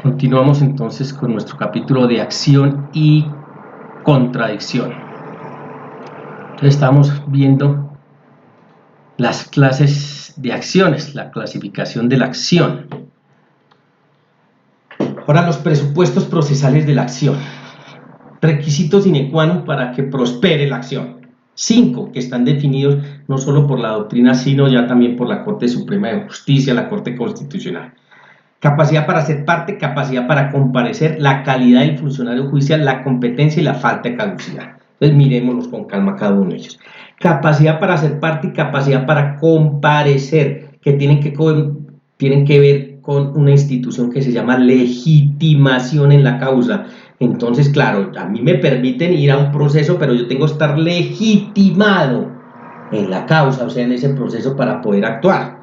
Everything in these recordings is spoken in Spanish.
Continuamos entonces con nuestro capítulo de acción y contradicción. Entonces estamos viendo las clases de acciones, la clasificación de la acción. Ahora los presupuestos procesales de la acción. Requisitos sine qua non para que prospere la acción. 5 que están definidos no solo por la doctrina, sino ya también por la Corte Suprema de Justicia, la Corte Constitucional. Capacidad para ser parte, capacidad para comparecer, la calidad del funcionario judicial, la competencia y la falta de caducidad. Entonces miremoslos con calma cada uno de ellos. Capacidad para ser parte y capacidad para comparecer, que tienen que ver con una institución que se llama legitimación en la causa. Entonces, claro, a mí me permiten ir a un proceso, pero yo tengo que estar legitimado en la causa, o sea, en ese proceso para poder actuar.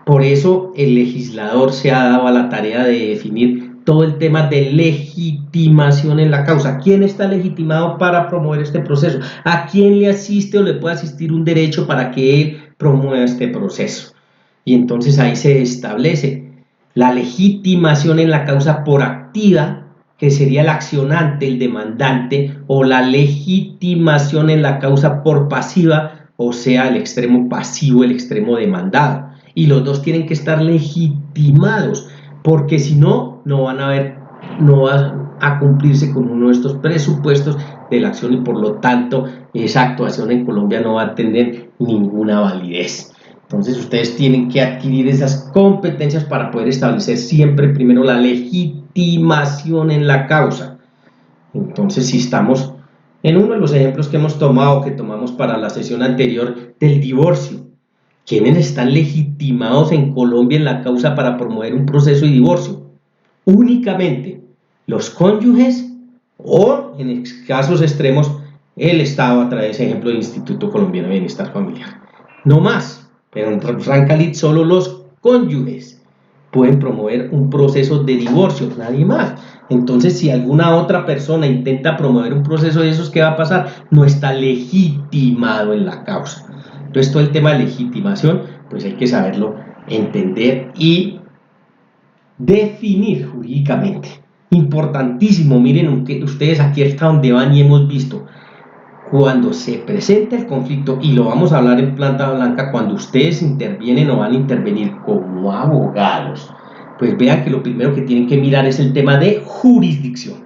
Por eso el legislador se ha dado a la tarea de definir todo el tema de legitimación en la causa. ¿Quién está legitimado para promover este proceso? ¿A quién le asiste o le puede asistir un derecho para que él promueva este proceso? Y entonces ahí se establece la legitimación en la causa por activa, que sería el accionante, el demandante, o la legitimación en la causa por pasiva, o sea, el extremo pasivo, el extremo demandado. Y los dos tienen que estar legitimados, porque si no, no van a cumplirse con uno de estos presupuestos de la acción y por lo tanto esa actuación en Colombia no va a tener ninguna validez. Entonces ustedes tienen que adquirir esas competencias para poder establecer siempre primero la legitimación en la causa. Entonces si estamos en uno de los ejemplos que hemos tomado, que tomamos para la sesión anterior del divorcio, ¿quiénes están legitimados en Colombia en la causa para promover un proceso de divorcio? Únicamente los cónyuges o, en casos extremos, el Estado a través, por ejemplo, del Instituto Colombiano de Bienestar Familiar. No más, pero en Rancalit solo los cónyuges pueden promover un proceso de divorcio, nadie más. Entonces, si alguna otra persona intenta promover un proceso de esos, ¿qué va a pasar? No está legitimado en la causa. Entonces, todo el tema de legitimación, pues hay que saberlo entender y definir jurídicamente. Importantísimo, miren ustedes aquí hasta donde van y hemos visto. Cuando se presenta el conflicto, y lo vamos a hablar en planta blanca, cuando ustedes intervienen o van a intervenir como abogados, pues vean que lo primero que tienen que mirar es el tema de jurisdicción.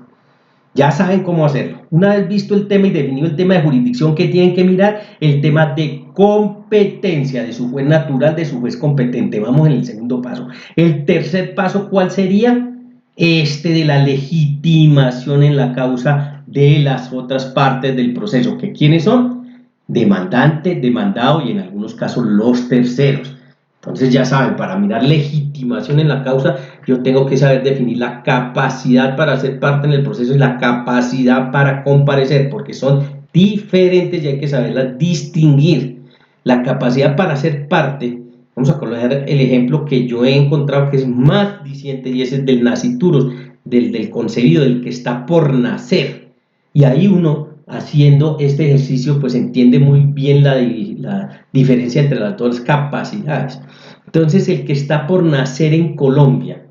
Ya saben cómo hacerlo. Una vez visto el tema y definido el tema de jurisdicción, ¿qué tienen que mirar? El tema de competencia de su juez natural, de su juez competente. Vamos en el segundo paso. El tercer paso, ¿cuál sería? Este de la legitimación en la causa de las otras partes del proceso. ¿Que quiénes son? Demandante, demandado y en algunos casos los terceros. Entonces ya saben, para mirar legitimación en la causa, yo tengo que saber definir la capacidad para ser parte en el proceso y la capacidad para comparecer, porque son diferentes y hay que saberlas distinguir. La capacidad para ser parte, vamos a colocar el ejemplo que yo he encontrado que es más diciente y ese es del nasciturus, del concebido, del que está por nacer. Y ahí uno, haciendo este ejercicio, pues entiende muy bien la diferencia entre las dos capacidades. Entonces, el que está por nacer en Colombia,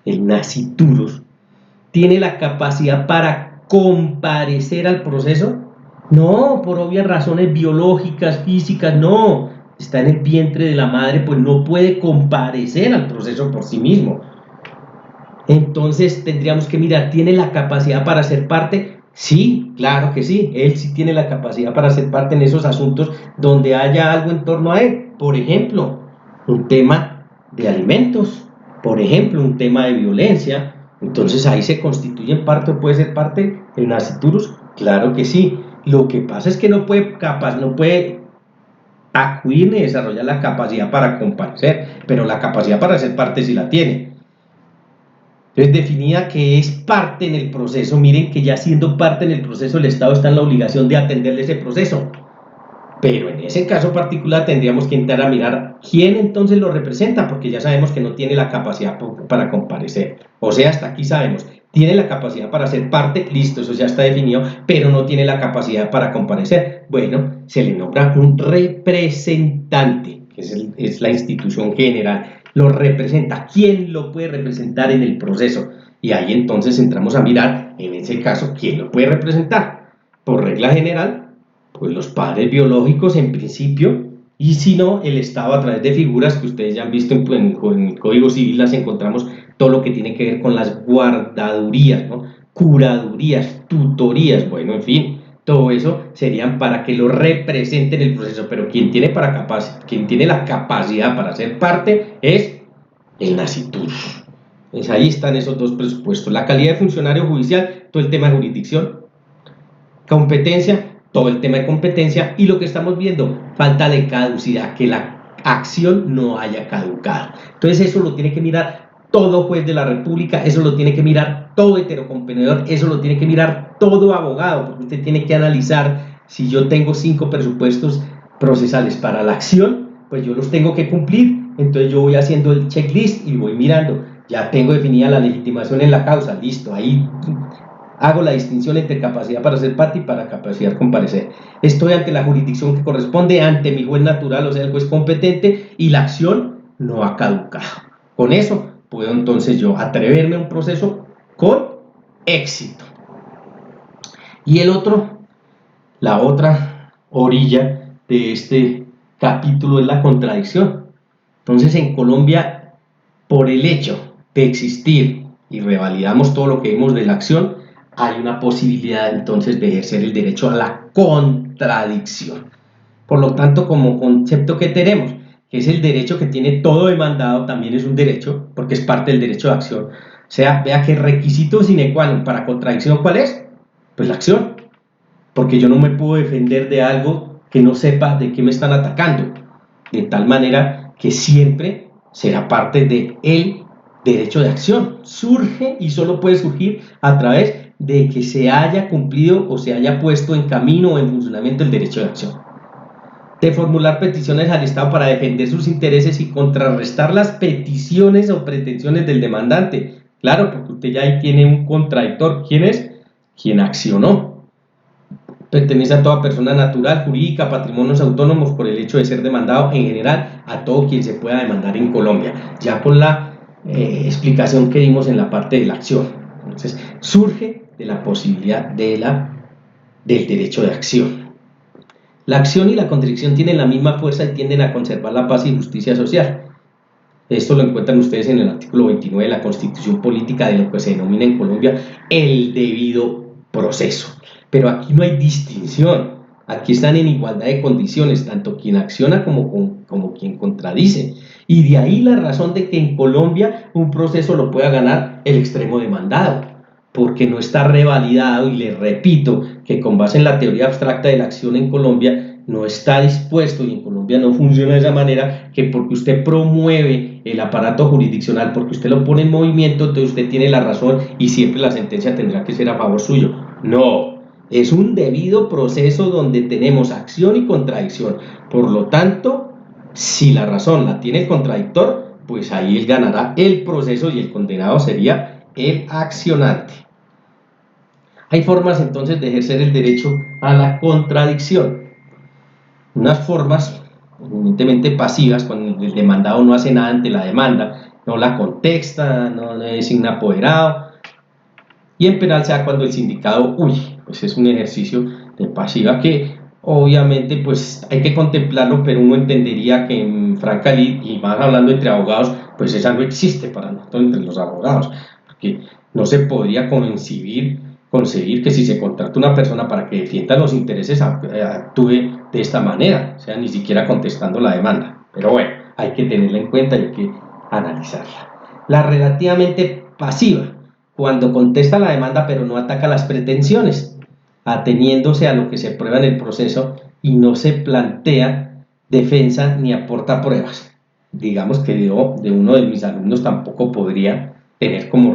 el nasciturus, ¿tiene la capacidad para comparecer al proceso? No, por obvias razones biológicas, físicas, no. Está en el vientre de la madre, pues no puede comparecer al proceso por sí mismo. Entonces tendríamos que mirar, ¿tiene la capacidad para ser parte? Sí, claro que sí, él sí tiene la capacidad para ser parte en esos asuntos donde haya algo en torno a él. Por ejemplo, un tema de alimentos, por ejemplo, un tema de violencia. Entonces ahí se constituye en parte o puede ser parte el nasciturus, claro que sí. Lo que pasa es que no puede acudir ni desarrollar la capacidad para comparecer, pero la capacidad para ser parte sí la tiene. Entonces definida que es parte en el proceso, miren que ya siendo parte en el proceso el Estado está en la obligación de atenderle ese proceso, pero en ese caso particular tendríamos que entrar a mirar quién entonces lo representa, porque ya sabemos que no tiene la capacidad para comparecer, o sea, hasta aquí sabemos, tiene la capacidad para ser parte, listo, eso ya está definido, pero no tiene la capacidad para comparecer. Bueno, se le nombra un representante, que es la institución general, lo representa. ¿Quién lo puede representar en el proceso? Y ahí entonces entramos a mirar, en ese caso, ¿quién lo puede representar? Por regla general, pues los padres biológicos en principio, y si no, el Estado a través de figuras que ustedes ya han visto en el Código Civil, las encontramos todo lo que tiene que ver con las guardadurías, ¿no? Curadurías, tutorías, bueno, en fin, todo eso serían para que lo representen el proceso, pero quien tiene la capacidad para ser parte es el Nacitur. Pues ahí están esos dos presupuestos, la calidad de funcionario judicial, todo el tema de jurisdicción, competencia, todo el tema de competencia, y lo que estamos viendo, falta de caducidad, que la acción no haya caducado. Entonces eso lo tiene que mirar todo juez de la República, eso lo tiene que mirar todo heterocomponedor, eso lo tiene que mirar todo abogado, porque usted tiene que analizar, si yo tengo 5 presupuestos procesales para la acción, pues yo los tengo que cumplir, entonces yo voy haciendo el checklist y voy mirando, ya tengo definida la legitimación en la causa, listo, ahí hago la distinción entre capacidad para ser parte y para capacidad de comparecer. Estoy ante la jurisdicción que corresponde, ante mi juez natural, o sea, el juez competente, y la acción no ha caducado. Con eso puedo entonces yo atreverme a un proceso con éxito. Y la otra orilla de este capítulo es la contradicción. Entonces, en Colombia, por el hecho de existir, y revalidamos todo lo que vimos de la acción, hay una posibilidad entonces de ejercer el derecho a la contradicción. Por lo tanto, como concepto que tenemos, que es el derecho que tiene todo demandado, también es un derecho, porque es parte del derecho de acción. O sea, vea que el requisito sine qua non para contradicción, ¿cuál es? Pues la acción, porque yo no me puedo defender de algo que no sepa de qué me están atacando, de tal manera que siempre será parte del derecho de acción. Surge y solo puede surgir a través de que se haya cumplido o se haya puesto en camino o en funcionamiento el derecho de acción. De formular peticiones al Estado para defender sus intereses y contrarrestar las peticiones o pretensiones del demandante. Claro, porque usted ya ahí tiene un contradictor. ¿Quién es? Quien accionó. Pertenece a toda persona natural, jurídica, patrimonios autónomos por el hecho de ser demandado, en general a todo quien se pueda demandar en Colombia, ya con la explicación que dimos en la parte de la acción. Entonces, surge de la posibilidad del derecho de acción. La acción y la contradicción tienen la misma fuerza y tienden a conservar la paz y justicia social. Esto lo encuentran ustedes en el artículo 29 de la Constitución Política, de lo que se denomina en Colombia el debido proceso. Pero aquí no hay distinción, aquí están en igualdad de condiciones, tanto quien acciona como quien contradice. Y de ahí la razón de que en Colombia un proceso lo pueda ganar el extremo demandado, porque no está revalidado, y les repito que con base en la teoría abstracta de la acción en Colombia no está dispuesto, y en Colombia no funciona de esa manera, que porque usted promueve el aparato jurisdiccional, porque usted lo pone en movimiento, entonces usted tiene la razón y siempre la sentencia tendrá que ser a favor suyo. No, es un debido proceso donde tenemos acción y contradicción. Por lo tanto, si la razón la tiene el contradictor, pues ahí él ganará el proceso y el condenado sería el accionante. Hay formas entonces de ejercer el derecho a la contradicción. Unas formas evidentemente pasivas, cuando el demandado no hace nada ante la demanda, no la contesta, no le designa apoderado, y en penal sea cuando el sindicado huye. Pues es un ejercicio de pasiva que obviamente pues hay que contemplarlo, pero uno entendería que en franca lid, y más hablando entre abogados, pues esa no existe para nosotros entre los abogados, porque no se podría concebir que si se contrata una persona para que defienda los intereses actúe de esta manera, o sea, ni siquiera contestando la demanda. Pero bueno, hay que tenerla en cuenta y hay que analizarla. La relativamente pasiva, cuando contesta la demanda pero no ataca las pretensiones, ateniéndose a lo que se prueba en el proceso y no se plantea defensa ni aporta pruebas. Digamos que yo, de uno de mis alumnos, tampoco podría tener como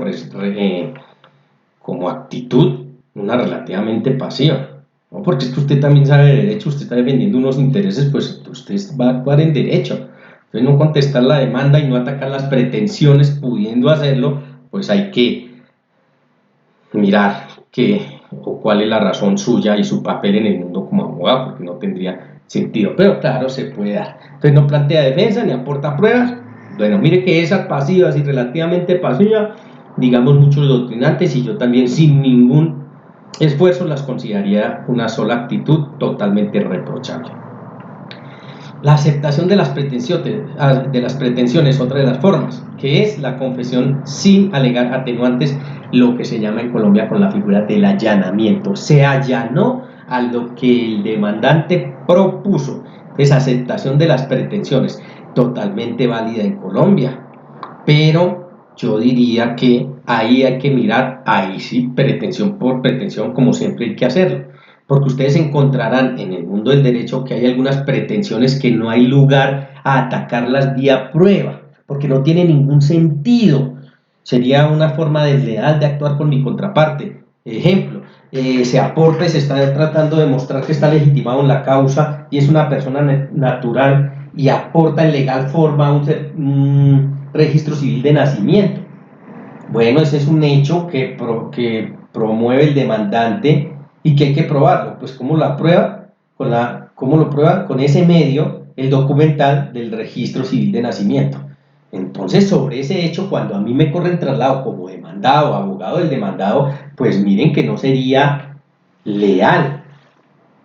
actitud una relativamente pasiva, ¿no? Porque es que usted también sabe de derecho, usted está defendiendo unos intereses, pues usted va a actuar en derecho. Entonces, no contestar la demanda y no atacar las pretensiones, pudiendo hacerlo, pues hay que mirar cuál es la razón suya y su papel en el mundo como abogado, porque no tendría sentido, pero claro, se puede dar. Entonces no plantea defensa ni aporta pruebas. Bueno, mire que esa pasiva, así relativamente pasiva, digamos, muchos doctrinantes, y yo también sin ningún esfuerzo las consideraría una sola actitud totalmente reprochable. La aceptación de las pretensiones, otra de las formas, que es la confesión sin alegar atenuantes, lo que se llama en Colombia con la figura del allanamiento. Se allanó a lo que el demandante propuso. Esa aceptación de las pretensiones, totalmente válida en Colombia, pero yo diría que ahí hay que mirar, ahí sí, pretensión por pretensión, como siempre hay que hacerlo, porque ustedes encontrarán en el mundo del derecho que hay algunas pretensiones que no hay lugar a atacarlas vía prueba, porque no tiene ningún sentido. Sería una forma desleal de actuar con mi contraparte. Ejemplo, se aporta y se está tratando de mostrar que está legitimado en la causa y es una persona natural y aporta en legal forma un registro civil de nacimiento. Bueno, ese es un hecho que promueve el demandante y que hay que probarlo. Pues ¿cómo lo prueba? ¿Cómo lo prueba? Con ese medio, el documental del registro civil de nacimiento. Entonces, sobre ese hecho, cuando a mí me corren traslado como demandado, abogado del demandado, pues miren que no sería leal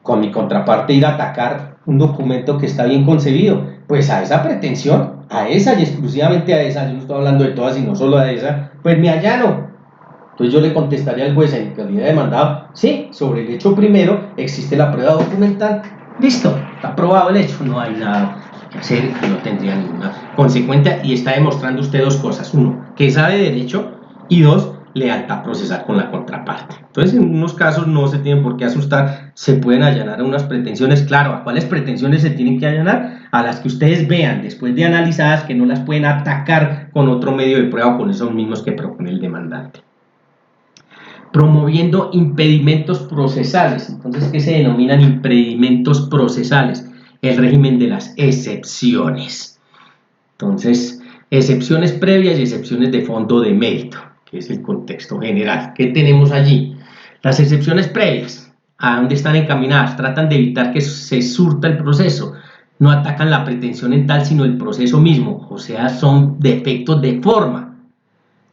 con mi contraparte ir a atacar un documento que está bien concebido. Pues a esa pretensión, a esa y exclusivamente a esa, yo no estoy hablando de todas, sino solo a esa, pues me allano. Entonces yo le contestaría al juez en calidad de demandado, sí, sobre el hecho primero existe la prueba documental, listo, está probado el hecho, no hay nada que hacer y no tendría ninguna consecuencia, y está demostrando usted dos cosas: uno, que sabe derecho, y dos, lealtad procesal con la contraparte. Entonces, en unos casos no se tienen por qué asustar, se pueden allanar a unas pretensiones. Claro, ¿a cuáles pretensiones se tienen que allanar? A las que ustedes vean después de analizadas que no las pueden atacar con otro medio de prueba o con esos mismos que propone el demandante. Promoviendo impedimentos procesales. Entonces, ¿qué se denominan impedimentos procesales? El régimen de las excepciones. Entonces, excepciones previas y excepciones de fondo de mérito, que es el contexto general. ¿Qué tenemos allí? Las excepciones previas, ¿a dónde están encaminadas? Tratan de evitar que se surta el proceso. No atacan la pretensión en tal, sino el proceso mismo. O sea, son defectos de forma.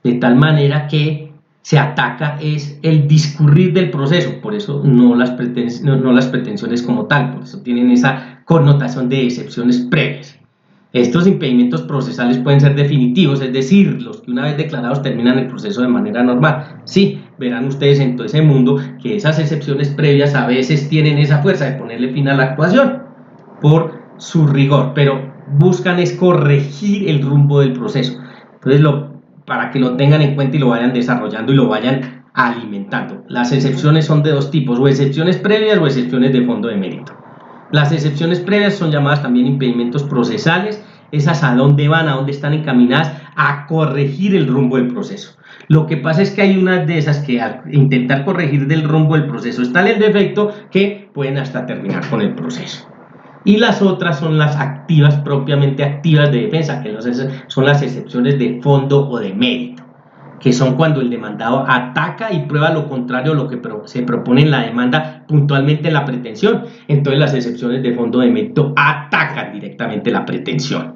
De tal manera que se ataca es el discurrir del proceso, por eso no las pretensiones como tal, por eso tienen esa connotación de excepciones previas. Estos impedimentos procesales pueden ser definitivos, es decir, los que una vez declarados terminan el proceso de manera normal. Sí, verán ustedes en todo ese mundo que esas excepciones previas a veces tienen esa fuerza de ponerle fin a la actuación por su rigor, pero buscan es corregir el rumbo del proceso. Entonces, para que lo tengan en cuenta y lo vayan desarrollando y lo vayan alimentando. Las excepciones son de dos tipos, o excepciones previas o excepciones de fondo de mérito. Las excepciones previas son llamadas también impedimentos procesales, esas a dónde van, a dónde están encaminadas a corregir el rumbo del proceso. Lo que pasa es que hay unas de esas que al intentar corregir del rumbo del proceso está el defecto que pueden hasta terminar con el proceso. Y las otras son las activas, propiamente activas de defensa, que son las excepciones de fondo o de mérito, que son cuando el demandado ataca y prueba lo contrario a lo que se propone en la demanda puntualmente en la pretensión. Entonces las excepciones de fondo o de mérito atacan directamente la pretensión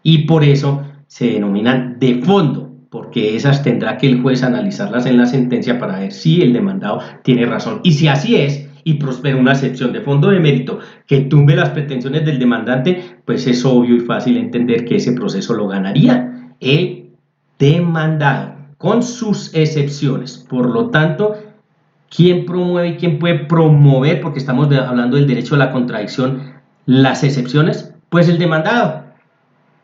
y por eso se denominan de fondo, porque esas tendrá que el juez analizarlas en la sentencia para ver si el demandado tiene razón. Y si así es, y prospera una excepción de fondo de mérito que tumbe las pretensiones del demandante, pues es obvio y fácil entender que ese proceso lo ganaría el demandado, con sus excepciones. Por lo tanto, ¿quién promueve y quién puede promover, porque estamos hablando del derecho a la contradicción, las excepciones? Pues el demandado.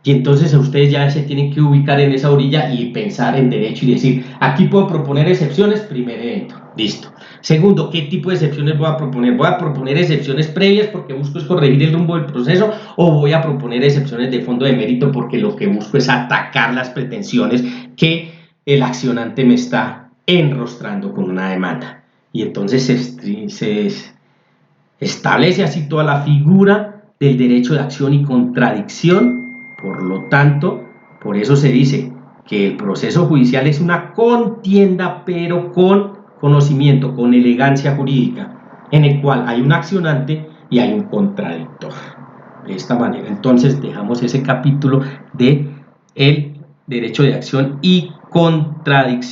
Y entonces ustedes ya se tienen que ubicar en esa orilla y pensar en derecho y decir, aquí puedo proponer excepciones, primer evento, listo. Segundo, ¿qué tipo de excepciones voy a proponer? ¿Voy a proponer excepciones previas porque busco es corregir el rumbo del proceso, o voy a proponer excepciones de fondo de mérito porque lo que busco es atacar las pretensiones que el accionante me está enrostrando con una demanda? Y entonces se establece así toda la figura del derecho de acción y contradicción. Por lo tanto, por eso se dice que el proceso judicial es una contienda, pero con conocimiento, con elegancia jurídica, en el cual hay un accionante y hay un contradictor. De esta manera, entonces, dejamos ese capítulo de el derecho de acción y contradicción.